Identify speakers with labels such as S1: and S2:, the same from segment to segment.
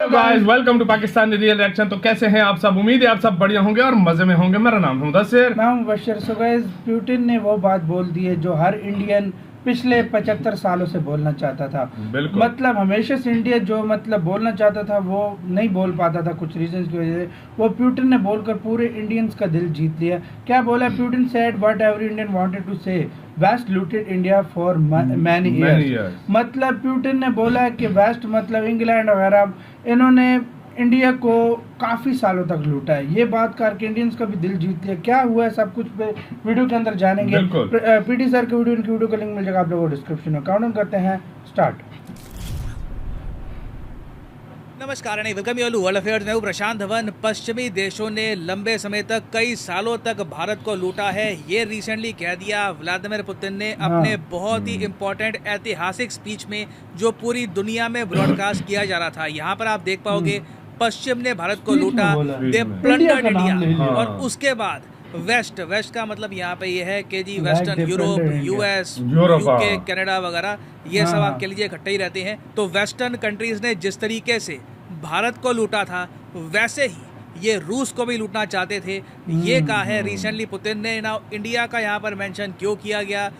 S1: Guys welcome to Pakistan real reaction. तो कैसे हैं आप सब? उम्मीद है आप सब बढ़िया होंगे और मजे में होंगे। मेरा नाम है मुदस्सिर।
S2: मैं हूं मुबश्शिर। सो गाइस, पुतिन ने वो बात बोल दी है जो हर इंडियन पिछले 75 सालों से बोलना चाहता था।
S1: बिल्कुल।
S2: मतलब हमेशा से इंडिया जो बोलना चाहता था वो नहीं बोल पाता था कुछ रीजंस की वजह से। वो पुतिन ने बोलकर पूरे इंडियंस का दिल जीत लिया। क्या बोला Putin? Said what every Indian wanted to say, west looted India for many years. मतलब पुतिन ने बोला कि वेस्ट मतलब इंग्लैंड वगैरह, इन्होंने इंडिया को काफ़ी सालों तक लूटा है। ये बात करके इंडियंस का भी दिल जीत लिया। क्या हुआ है सब कुछ पे वीडियो के अंदर जानेंगे। पीटी सर के वीडियो, इनकी वीडियो का लिंक मिल जाएगा आप लोगों को डिस्क्रिप्शन में। काउंट करते हैं, स्टार्ट।
S3: नमस्कार and welcome you world affairs. मैं हूं प्रशांत धवन। पश्चिमी देशों ने लंबे समय तक, कई सालों तक भारत को लूटा है, ये रिसेंटली कह दिया व्लादिमीर पुतिन ने अपने बहुत ही इम्पोर्टेंट ऐतिहासिक स्पीच में, जो पूरी दुनिया में ब्रॉडकास्ट किया जा रहा था। यहाँ पर आप देख पाओगे पश्चिम ने भारत को लूटा, दे प्लंडर्ड इंडिया। और उसके बाद वेस्ट का मतलब यहाँ पे ये है कि जी western Europe, US, UK, Canada वगैरह, ये सब आप कह लीजिए इकट्ठे ही रहते हैं। तो वेस्टर्न कंट्रीज ने जिस तरीके से भारत को लूटा था, वैसे ही ये रूस को भी लूटना चाहते थे। ये कहा है रिसेंटली पुतिन ने। ना इंडिया का यहाँ पर मेंशन क्यों किया गया,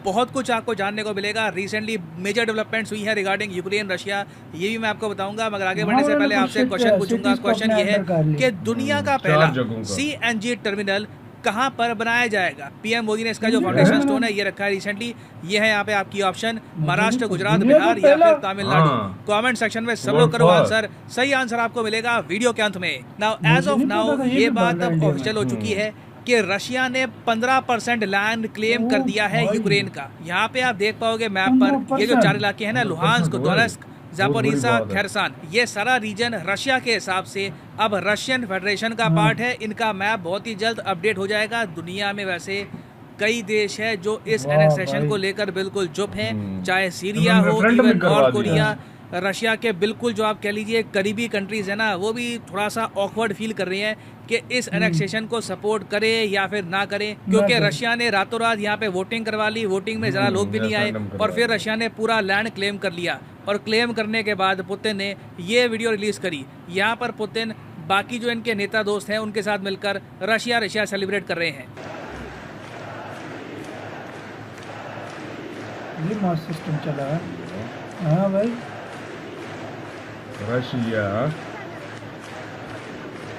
S3: बहुत कुछ आपको जानने को मिलेगा। रिसेंटली मेजर डेवलपमेंट्स हुई है रिगार्डिंग यूक्रेन रशिया, ये भी मैं आपको बताऊंगा। मगर आगे बढ़ने से पहले आपसे क्वेश्चन पूछूंगा। क्वेश्चन ये है कि दुनिया का पहला सीएनजी टर्मिनल कहाँ पर बनाया जाएगा। पीएम मोदी ने इसका जो फाउंडेशन स्टोन है ये रखा है रिसेंटली। ये है यहाँ पे आपकी ऑप्शन, महाराष्ट्र, गुजरात, बिहार या फिर तमिलनाडु। कमेंट सेक्शन में सब लोग करो आंसर। सही आंसर आपको मिलेगा वीडियो के अंत में। नाउ एज ऑफ नाउ ये बात अब ऑफिशियल हो चुकी है कि रशिया ने 15% लैंड क्लेम कर दिया है यूक्रेन का। यहाँ पे आप देख पाओगे मैप पर, ये जो 4 इलाके हैं ना, लुहांस्क, दोनेत्स्क, ज़ापोरिज़्ज़ा, खेरसन, ये सारा रीजन रशिया के हिसाब से अब रशियन फेडरेशन का पार्ट है। इनका मैप बहुत ही जल्द अपडेट हो जाएगा। दुनिया में वैसे कई देश है जो इस एनेक्सेशन को लेकर बिल्कुल चुप हैं, चाहे सीरिया हो, इवन नॉर्थ कोरिया। रशिया के बिल्कुल जो आप कह लीजिए करीबी कंट्रीज है ना, वो भी थोड़ा सा ऑकवर्ड फील कर रही हैं कि इस एनेक्सेशन को सपोर्ट करें या फिर ना करें, क्योंकि रशिया ने रातों रात यहाँ पे वोटिंग करवा ली। वोटिंग में ज़रा लोग भी नहीं आए और फिर रशिया ने पूरा लैंड क्लेम कर लिया। और क्लेम करने के बाद पुतिन ने ये वीडियो रिलीज़ करी। यहाँ पर पुतिन बाकी जो इनके नेता दोस्त हैं उनके साथ मिलकर रशिया सेलिब्रेट कर रहे हैं।
S2: ये मस्त सिस्टम चला है। हाँ भाई,
S1: रशिया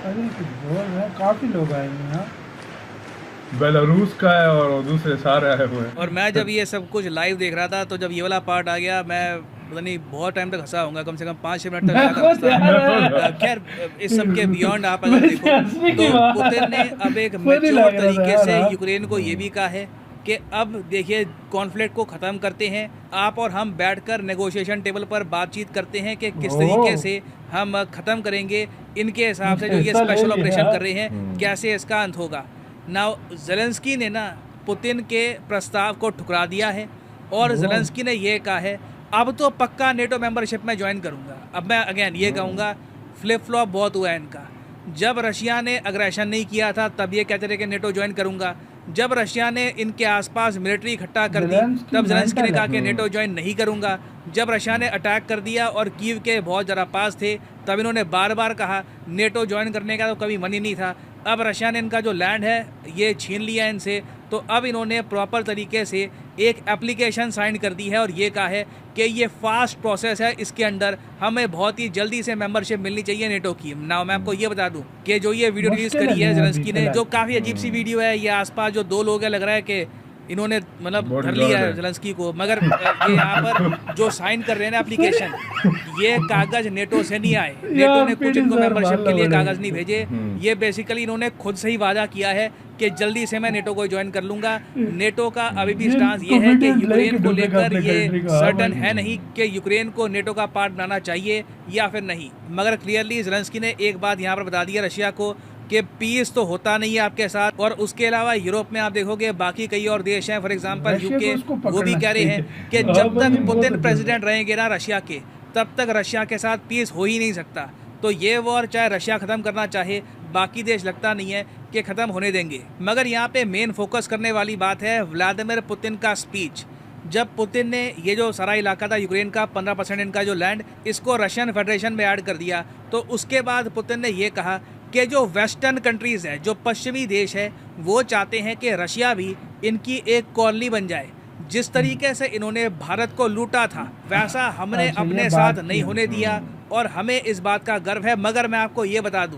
S2: अरे कुछ बोल रहे हैं, काफी लोग आए हैं यहाँ।
S1: बेलारूस का है और दूसरे सारे आए हुए हैं।
S3: और मैं जब ये सब कुछ लाइव देख रहा था, तो जब ये वाला पार्ट आ गया, मैं पता नहीं बहुत टाइम तक हंसा होऊंगा, कम से कम 5-6 मिनट तक। खैर इस सब के बियॉन्ड आप अगर देखो तो पुतिन ने अब एक मैच्योर तरीके से यूक्रेन को ये भी कहा है कि अब देखिए कॉन्फ्लिक्ट को ख़त्म करते हैं, आप और हम बैठकर नेगोशिएशन टेबल पर बातचीत करते हैं कि किस तरीके से हम ख़त्म करेंगे। इनके हिसाब से जो ये स्पेशल ऑपरेशन कर रहे हैं, कैसे इसका अंत होगा। नाउ ज़ेलेंस्की ने ना पुतिन के प्रस्ताव को ठुकरा दिया है और ज़ेलेंस्की ने ये कहा है अब तो पक्का नेटो मेंबरशिप में ज्वाइन करूँगा। अब मैं अगेन ये कहूँगा, फ्लिप फ्लॉप बहुत हुआ है इनका। जब रशिया ने अग्रेशन नहीं किया था तब ये कहते थे कि नेटो ज्वाइन करूँगा। जब रशिया ने इनके आसपास मिलिट्री इकट्ठा कर दी तब ज़ेलेंस्की ने कहा कि नेटो ज्वाइन नहीं करूँगा। जब रशिया ने अटैक कर दिया और कीव के बहुत ज़रा पास थे तब इन्होंने बार बार कहा नेटो ज्वाइन करने का तो कभी मन ही नहीं था। अब रशिया ने इनका जो लैंड है ये छीन लिया इनसे, तो अब इन्होंने प्रॉपर तरीके से एक एप्लीकेशन साइन कर दी है और ये कहा है कि ये फास्ट प्रोसेस है, इसके अंदर हमें बहुत ही जल्दी से मेंबरशिप मिलनी चाहिए नेटो की। नाउ मैं आपको ये बता दूं कि जो ये वीडियो रिलीज़ करी है ज़ेलेंस्की ने, जो काफ़ी अजीब सी वीडियो है, ये आसपास जो 2 लोग हैं लग रहा है कि इन्होंने मतलब धर लिया है ज़ेलेंस्की को। मगर ये यहाँ पर जो साइन कर रहे हैं ना एप्लीकेशन, ये कागज़ नेटो से नहीं आए। नेटो ने कुछ इनको मेंबरशिप के लिए कागज़ नहीं भेजे। ये बेसिकली इन्होंने खुद से ही वादा किया है कि जल्दी से मैं नेटो को ज्वाइन कर लूँगा। नेटो का अभी भी स्टांस ये है कि यूक्रेन को लेकर ये सर्टन है नहीं कि यूक्रेन को नेटो का पार्ट बनाना चाहिए या फिर नहीं। मगर क्लियरली ज़ेलेंस्की ने एक बात यहाँ पर बता दी है रशिया को कि पीस तो होता नहीं है आपके साथ। और उसके अलावा यूरोप में आप देखोगे बाकी कई और देश हैं, फॉर एग्जांपल यूके, वो भी कह रहे हैं कि जब तक पुतिन प्रेसिडेंट रहेंगे ना रशिया के, तब तक रशिया के साथ पीस हो ही नहीं सकता। तो ये वॉर चाहे रशिया ख़त्म करना चाहे, बाकी देश लगता नहीं है कि ख़त्म होने देंगे। मगर यहाँ पे मेन फोकस करने वाली बात है व्लादिमीर पुतिन का स्पीच। जब पुतिन ने ये जो सारा इलाका था यूक्रेन का 15% इनका जो लैंड, इसको रशियन फेडरेशन में ऐड कर दिया, तो उसके बाद पुतिन ने ये कहा कि जो वेस्टर्न कंट्रीज़ है, जो पश्चिमी देश है, वो चाहते हैं कि रशिया भी इनकी एक कॉलोनी बन जाए। जिस तरीके से इन्होंने भारत को लूटा था, वैसा हमने अपने साथ नहीं होने दिया और हमें इस बात का गर्व है। मगर मैं आपको ये बता दूं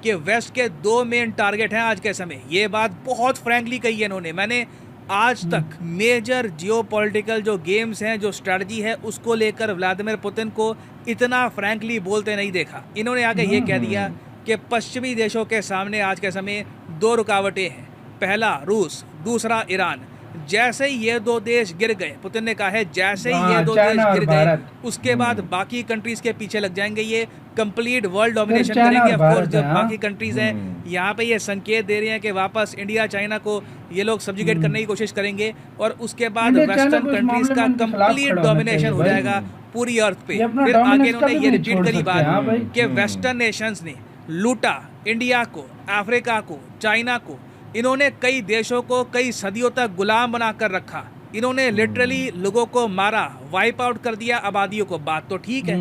S3: कि वेस्ट के 2 मेन टारगेट हैं आज के समय। ये बात बहुत फ्रैंकली कही है इन्होंने। मैंने आज तक मेजर जियोपॉलिटिकल जो गेम्स हैं, जो स्ट्रेटजी है, उसको लेकर व्लादिमीर पुतिन को इतना फ्रैंकली बोलते नहीं देखा। इन्होंने आगे ये कह दिया कि पश्चिमी देशों के सामने आज के समय 2 रुकावटें हैं, पहला रूस, दूसरा ईरान। जैसे ही ये 2 देश गिर गए, पुतिन ने कहा है जैसे ही ये 2 देश गिर गए, उसके बाद बाकी कंट्रीज के पीछे लग जाएंगे, ये कंप्लीट वर्ल्ड डोमिनेशन करेंगे। ऑफ कोर्स जो बाकी कंट्रीज हैं, यहाँ पे ये संकेत दे रहे हैं कि वापस इंडिया चाइना को ये लोग सब्जुगेट करने की कोशिश करेंगे और उसके बाद वेस्टर्न कंट्रीज का कंप्लीट डोमिनेशन हो जाएगा पूरी अर्थ पे। फिर आगे इन्होंने ये रिपीट करी बात कि वेस्टर्न नेशंस ने लूटा इंडिया को, अफ्रीका को, चाइना को। इन्होंने कई देशों को कई सदियों तक गुलाम बनाकर रखा। इन्होंने लिटरली लोगों को मारा, वाइप आउट कर दिया आबादियों को। बात तो ठीक है,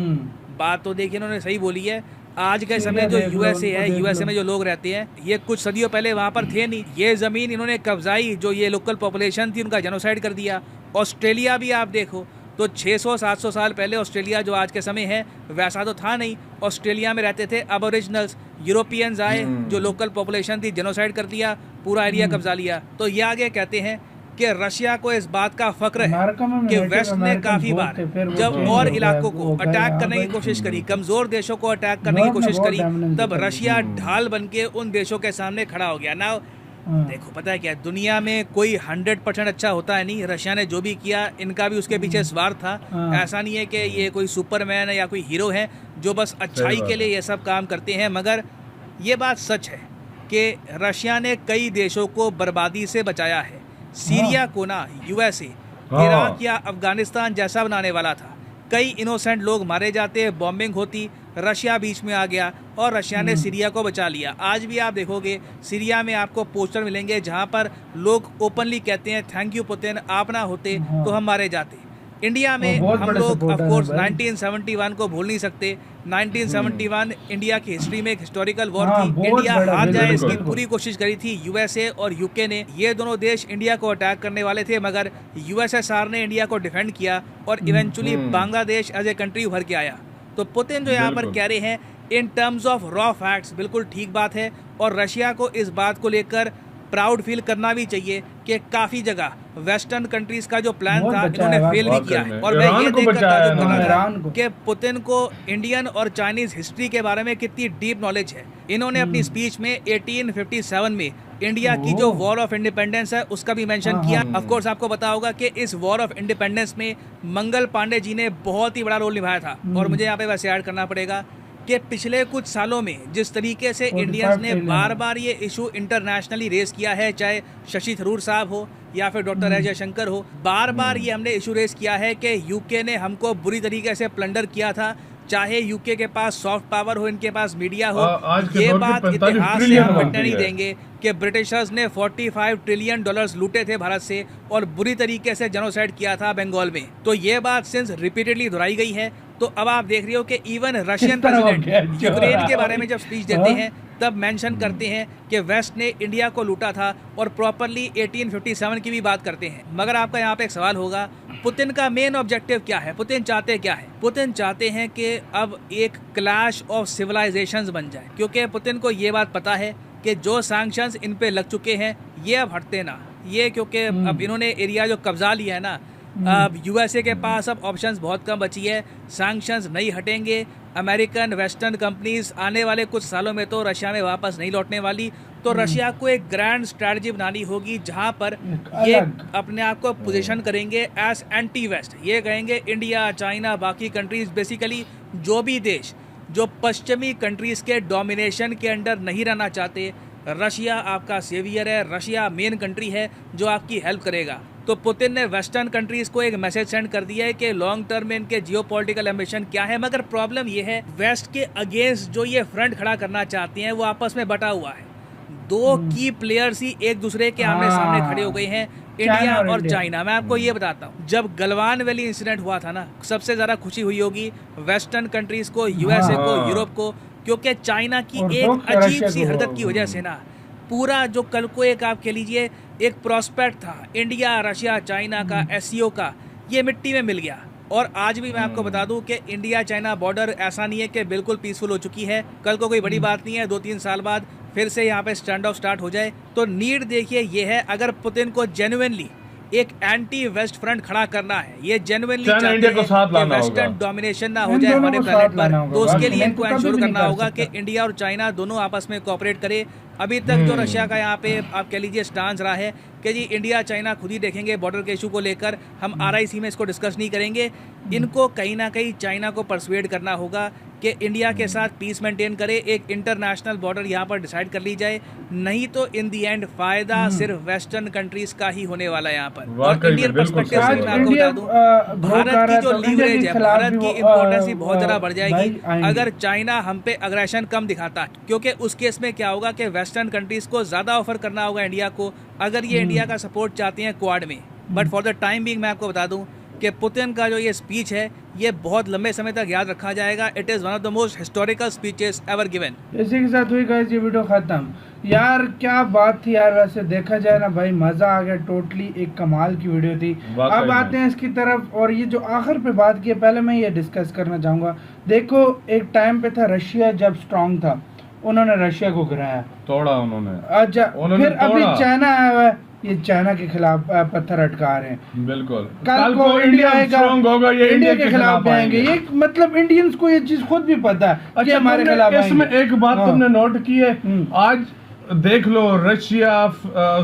S3: बात तो देखिए इन्होंने सही बोली है। आज के समय जो यूएसए है, यूएसए में जो लोग रहते हैं, ये कुछ सदियों पहले वहाँ पर थे नहीं। ये ज़मीन इन्होंने कब्जाई, जो ये लोकल पॉपुलेशन थी उनका जेनोसाइड कर दिया। ऑस्ट्रेलिया भी आप देखो तो 600-700 साल पहले ऑस्ट्रेलिया जो आज के समय है वैसा तो था नहीं। ऑस्ट्रेलिया में रहते थे अबोरिजिनल्स, यूरोपियंस आए, जो लोकल पॉपुलेशन थी, जेनोसाइड कर दिया, पूरा एरिया कब्जा लिया। तो ये आगे कहते हैं कि रशिया को इस बात का फक्र है कि वेस्ट ने काफ़ी बार जब और इलाकों को अटैक करने की कोशिश करी, कमज़ोर देशों को अटैक करने की कोशिश करी, तब रशिया ढाल बन के उन देशों के सामने खड़ा हो गया ना। देखो पता है क्या, दुनिया में कोई 100% अच्छा होता है नहीं। रशिया ने जो भी किया, इनका भी उसके पीछे स्वार्थ था। ऐसा नहीं है कि ये कोई सुपरमैन है या कोई हीरो है जो बस अच्छाई के लिए ये सब काम करते हैं। मगर ये बात सच है कि रशिया ने कई देशों को बर्बादी से बचाया है। सीरिया को ना यूएसए इराक या अफगानिस्तान जैसा बनाने वाला था। कई इनोसेंट लोग मारे जाते, बॉम्बिंग होती, रशिया बीच में आ गया और रशिया ने सीरिया को बचा लिया। आज भी आप देखोगे सीरिया में आपको पोस्टर मिलेंगे जहां पर लोग ओपनली कहते हैं थैंक यू पुतिन, आप ना होते तो हम मारे जाते। इंडिया में हम लोग ऑफ कोर्स 1971 को भूल नहीं सकते। 1971 इंडिया की हिस्ट्री में एक हिस्टोरिकल वॉर थी। इंडिया हार जाए इसकी पूरी कोशिश करी थी यूएसए और यूके ने। ये दोनों देश इंडिया को अटैक करने वाले थे, मगर यूएसएसआर ने इंडिया को डिफेंड किया और eventually Bangladesh as a country उभर के आया। तो पुतिन जो यहाँ पर कह रहे हैं in terms of raw facts, बिल्कुल ठीक बात है। और रशिया को इस बात को लेकर प्राउड फील करना भी चाहिए कि काफ़ी जगह वेस्टर्न कंट्रीज का जो प्लान था इन्होंने फेल भी किया है। और मैं ये देखकर ताज्जुब कर रहा था कि पुतिन को इंडियन और चाइनीज हिस्ट्री के बारे में कितनी डीप नॉलेज है। इन्होंने अपनी स्पीच में 1857 में इंडिया की जो वॉर ऑफ इंडिपेंडेंस है उसका भी मेंशन किया। ऑफ कोर्स आपको पता होगा कि इस वॉर ऑफ इंडिपेंडेंस में मंगल पांडे जी ने बहुत ही बड़ा रोल निभाया था। और मुझे यहाँ पे वैसे ऐड करना पड़ेगा कि पिछले कुछ सालों में जिस तरीके से इंडियंस ने बार बार ये इशू इंटरनेशनली रेस किया है, चाहे शशि थरूर साहब हो या फिर डॉक्टर एस जयशंकर हो, बार बार ये हमने इशू रेस किया है कि यूके ने हमको बुरी तरीके से प्लंडर किया था। चाहे यूके के पास सॉफ्ट पावर हो, इनके पास मीडिया हो, ये बात इतिहास से हम मिटने नहीं देंगे कि ब्रिटिशर्स ने $45 ट्रिलियन लूटे थे भारत से और बुरी तरीके से जेनोसाइड किया था बंगाल में। तो ये बात सिंस रिपीटेडली दोहराई गई है। तो अब आप देख रहे हो कि इवन रशियन प्रेसिडेंट यूक्रेन के बारे में जब स्पीच देते हैं तब मेंशन करते हैं कि वेस्ट ने इंडिया को लूटा था और प्रॉपरली 1857 की भी बात करते हैं। मगर आपका यहाँ पे एक सवाल होगा, पुतिन का मेन ऑब्जेक्टिव क्या है? पुतिन चाहते क्या है? पुतिन चाहते हैं कि अब एक क्लैश ऑफ सिविलाइजेशंस बन जाए, क्योंकि पुतिन को ये बात पता है कि जो सैंक्शंस इन पे लग चुके हैं ये अब हटते ना। ये क्योंकि अब इन्होंने एरिया जो कब्जा लिया है ना, अब यूएसए के पास अब ऑप्शंस बहुत कम बची है। सैंक्शंस नहीं हटेंगे। अमेरिकन वेस्टर्न कंपनीज आने वाले कुछ सालों में तो रशिया में वापस नहीं लौटने वाली। तो रशिया को एक ग्रैंड स्ट्रैटेजी बनानी होगी जहां पर ये अपने आप को पोजीशन करेंगे एज एंटी वेस्ट। ये कहेंगे इंडिया, चाइना, बाकी कंट्रीज, बेसिकली जो भी देश जो पश्चिमी कंट्रीज के डोमिनेशन के अंडर नहीं रहना चाहते, रशिया आपका सेवियर है, रशिया मेन कंट्री है जो आपकी हेल्प करेगा। तो पुतिन ने वेस्टर्न कंट्रीज को एक मैसेज सेंड कर दिया है कि लॉन्ग टर्म में इनके जियोपॉलिटिकल एम्बिशन क्या है। मगर प्रॉब्लम ये है, वेस्ट के अगेंस्ट जो ये फ्रंट खड़ा करना चाहते हैं वो आपस में बटा हुआ है। दो की प्लेयर्स ही एक दूसरे के आमने सामने खड़े हो गए हैं। इंडिया और
S2: इंडिया।
S3: चाइना। मैं आपको ये बताता हूँ, जब गलवान वैली इंसिडेंट हुआ था ना, सबसे ज़्यादा खुशी हुई होगी वेस्टर्न कंट्रीज़ को, यूएसए को,
S1: हाँ।
S3: यूरोप को, क्योंकि चाइना की
S2: और
S3: एक
S2: दुख
S3: अजीब
S2: रशिया
S3: सी
S2: को
S3: हरकत
S2: हुआ।
S3: की वजह से ना पूरा जो कल को एक आप कह लीजिए एक प्रोस्पेक्ट था इंडिया, रशिया, चाइना का, एससीओ का, ये मिट्टी में मिल गया। और आज भी मैं आपको बता दूं कि इंडिया चाइना बॉर्डर ऐसा नहीं है कि बिल्कुल पीसफुल हो चुकी है, कल को कोई बड़ी बात नहीं है, 2-3 साल बाद फिर से यहाँ पे स्टैंड ऑफ स्टार्ट हो जाए। तो नीड देखिए ये है, अगर पुतिन को जेन्युइनली एक एंटी वेस्ट फ्रंट खड़ा करना है, ये जेन्युइनली
S1: चाइना
S3: चाहते
S1: इंडिया को
S3: हैं
S1: साथ
S3: कि
S1: लाना
S3: वेस्टर्न
S1: होगा।
S3: डोमिनेशन ना हो
S2: इन
S3: जाए
S2: दोनों
S3: हमारे
S2: को
S3: प्लेनेट
S2: साथ लाना
S3: पर,
S2: होगा।
S3: तो उसके
S2: बाकी
S3: लिए
S2: नहीं
S3: इनको
S2: तो कभी
S3: इंश्योर
S2: भी नहीं
S3: करना
S2: कर
S3: होगा कि
S2: सकता।
S3: इंडिया और चाइना दोनों आपस में कोऑपरेट करे। अभी तक जो रशिया का यहाँ पे आप कह लीजिए स्टांस रहा है कि जी इंडिया चाइना खुद ही देखेंगे बॉर्डर के इशू को लेकर, हम आरआईसी में इसको डिस्कस नहीं करेंगे। इनको कहीं ना कहीं चाइना को परसुएड करना होगा कि इंडिया के साथ पीस मेंटेन करे, एक इंटरनेशनल बॉर्डर यहाँ पर डिसाइड कर ली जाए, नहीं तो इन दी एंड फायदा सिर्फ वेस्टर्न कंट्रीज का ही होने वाला है यहाँ पर। और
S1: वाकई में
S3: इंडियन
S1: बिल्कुल
S3: पर्सपेक्टिव से
S1: सही
S3: मैं
S1: बात
S3: आपको
S2: इंडिया,
S3: बता दूं,
S2: ग्रो कर
S3: भारत
S2: रहा
S3: की
S2: है
S3: जो
S2: तो इंडिया
S3: लीवरेज
S2: के
S3: है,
S2: खिलाफ
S3: भारत
S2: भी
S3: की
S2: वो,
S3: इंपॉर्टेंस बहुत ज़्यादा बढ़
S2: भाई
S3: जाएगी
S2: आएंगे।
S3: अगर चाइना हम पे अग्रेशन कम दिखाता है, क्योंकि उस केस में क्या होगा कि वेस्टर्न कंट्रीज को ज़्यादा ऑफर करना होगा इंडिया को, अगर ये इंडिया का सपोर्ट चाहते हैं क्वाड में। But for the time being मैं आपको बता दूं कि पुतिन का जो ये स्पीच है ये बहुत लंबे समय तक याद रखा जाएगा। It is one of the most historical speeches ever given.
S2: इसी के साथ हुई गाइस ये वीडियो खत्म। यार क्या बात थी यार, वैसे देखा जाए ना भाई मजा आ गया, टोटली एक कमाल की वीडियो थी।
S1: वाकई
S2: अब
S1: में।
S2: आते हैं इसकी तरफ, और ये जो आखिर पे बात की है, पहले मैं ये डिस्कस करना चाहूंगा। देखो एक टाइम पे था रशिया जब स्ट्रांग था, उन्होंने रशिया को गिराया,
S1: तोड़ा उन्होंने।
S2: अच्छा
S1: उन्होंने
S2: फिर अभी
S1: तोड़ा।
S2: चाइना आया हुआ है, ये चाइना के खिलाफ पत्थर अटका रहे हैं।
S1: बिल्कुल।
S2: कल को इंडिया आएगा,
S1: स्ट्रांग होगा, ये
S2: इंडिया के खिलाफ भी आएंगे। ये मतलब इंडियंस को ये चीज खुद भी पता है कि
S1: अच्छा,
S2: हमारे
S1: तुमने
S2: खिलाफ
S1: इसमें
S2: आएंगे।
S1: एक बात
S2: हाँ।
S1: तुमने नोट की है,
S2: हम्म।
S1: आज देख लो रशिया,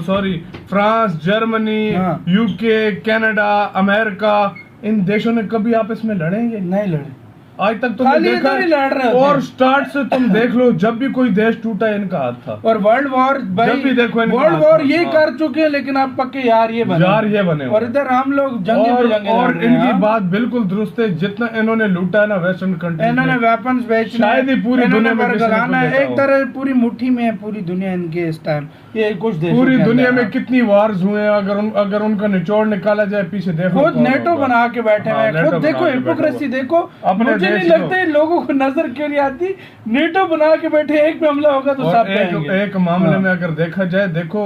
S1: सॉरी फ्रांस, जर्मनी,
S2: हाँ।
S1: यूके, कनाडा, अमेरिका, इन देशों ने कभी आपस में लड़ेंगे?
S2: नहीं लड़े,
S1: आज तक तुमने
S2: खाली
S1: देखा
S2: इधर ही लड़ रहे
S1: है?
S2: थे।
S1: और स्टार्ट से तुम देख लो, जब भी कोई देश टूटा इनका हाथ था।
S2: और वर्ल्ड वॉर भाई,
S1: जब भी देखो इनका
S2: वर्ल्ड
S1: हाथ
S2: वॉर
S1: था।
S2: ये
S1: हाँ।
S2: कर चुके हैं, लेकिन आप पक्के यार ये बने
S1: हुए
S2: और इधर हम लोग जंगे पे जंगे लड़
S1: और
S2: रहे हैं।
S1: इनकी
S2: हाँ।
S1: बात बिल्कुल दुरुस्त है, जितना इन्होंने लूटा है ना वेस्टर्न कंट्री
S2: इन्होंने वेपन्स बेचने,
S1: शायद ही पूरी
S2: इन्होंने
S1: दुनिया में किसी ने
S2: बरगलाना
S1: कुछ
S2: है,
S1: देखा
S2: एक
S1: हो।
S2: तरह पूरी मुट्ठी में है पूरी दुनिया इनके इस टाइम। ये कुछ देशों
S1: पूरी
S2: के
S1: दुनिया
S2: अंदर,
S1: में
S2: हाँ।
S1: कितनी वार्स हुए हैं, अगर उनका निचोड़ निकाला जाए पीछे देखो
S2: खुद
S1: कौन
S2: नेटो
S1: होगा।
S2: बना के बैठे हुए
S1: हाँ,
S2: हैं,
S1: नेटो
S2: खुद
S1: बना
S2: देखो
S1: के बैठा
S2: हिपोक्रेसी
S1: हुआ।
S2: देखो।
S1: अपने
S2: मुझे नहीं
S1: देश
S2: लगता
S1: को।
S2: है लोगों को नजर क्यों नहीं आती, नेटो बना के बैठे, एक पे हमला होगा तो
S1: और
S2: सब पे आएंगे।
S1: एक मामले
S2: हाँ।
S1: में अगर देखा जाए, देखो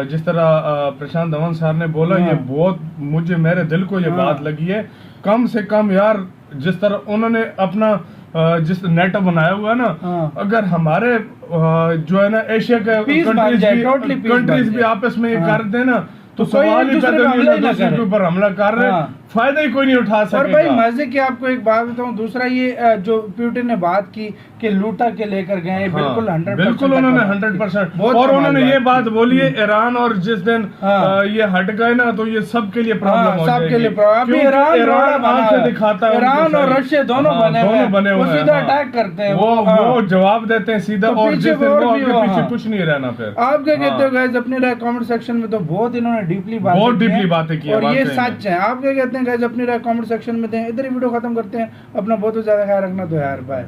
S1: जिस तरह प्रशांत धवन सर ने बोला,
S2: हाँ।
S1: ये बहुत मुझे मेरे दिल को ये
S2: हाँ।
S1: बात लगी है। कम से कम यार जिस तरह उन्होंने अपना जिस नेटो बनाया हुआ है ना,
S2: हाँ।
S1: अगर हमारे जो है ना एशिया के
S2: Peace बन जाए, totally peace बन
S1: कंट्रीज भी
S2: जाए।
S1: आपस में ये
S2: हाँ।
S1: करते हैं ना, तो
S2: तो कोई
S1: सवाल
S2: एक
S1: ही
S2: दूसरे
S1: पैदा
S2: पे
S1: नहीं
S2: हमला ही
S1: होता,
S2: ना
S1: दूसरे
S2: करे।
S1: के ऊपर हमला कर रहे हैं,
S2: हाँ।
S1: फायदा ही कोई नहीं उठा
S2: और
S1: सकेगा।
S2: भाई मजे की आपको एक बात बताऊं, दूसरा ये जो पुतिन ने बात की कि लूटा के लेकर गए,
S1: हाँ,
S2: बिल्कुल 100%
S1: बिल्कुल उन्होंने 100%।
S2: बहुत
S1: और
S2: कमाल
S1: उन्होंने
S2: बात
S1: ये
S2: की।
S1: बात बोली है ईरान, और जिस दिन
S2: हाँ।
S1: ये हट गए ना तो ये सबके लिए प्रॉब्लम हो जाएगी।
S2: सबके लिए प्रॉब्लम। अभी
S1: क्योंकि
S2: ईरान रोड़ा बना
S1: आंखें
S2: हुआ है।
S1: दिखाता है
S2: ईरान
S1: उनको
S2: और
S1: सही।
S2: रशिया दोनों
S1: हाँ,
S2: बने हुए हैं।
S1: बने
S2: वो
S1: हुए हैं,
S2: सीधा
S1: हाँ।
S2: अटैक करते हैं
S1: वो
S2: हाँ।
S1: वो जवाब देते हैं सीधा,
S2: तो
S1: और
S2: पीछे
S1: जिस दिन
S2: और
S1: वो
S2: भी
S1: आगे
S2: वो,
S1: पीछे
S2: हाँ।
S1: कुछ नहीं रहना फिर।
S2: आप क्या कहते हो
S1: हाँ।
S2: गाइस अपनी राय कमेंट सेक्शन में, तो बहुत इन्होंने डीपली बातें
S1: बहुत
S2: की हैं।
S1: deeply बातें की हैं,
S2: और ये
S1: वाकई में।
S2: सच है। आप क्या कहते हैं गाइस अपनी राय कमेंट सेक्शन में दें। इधर ही वीडियो खत्म करते हैं। अपना बहुत ज्यादा ख्याल रखना, तो यार बाय।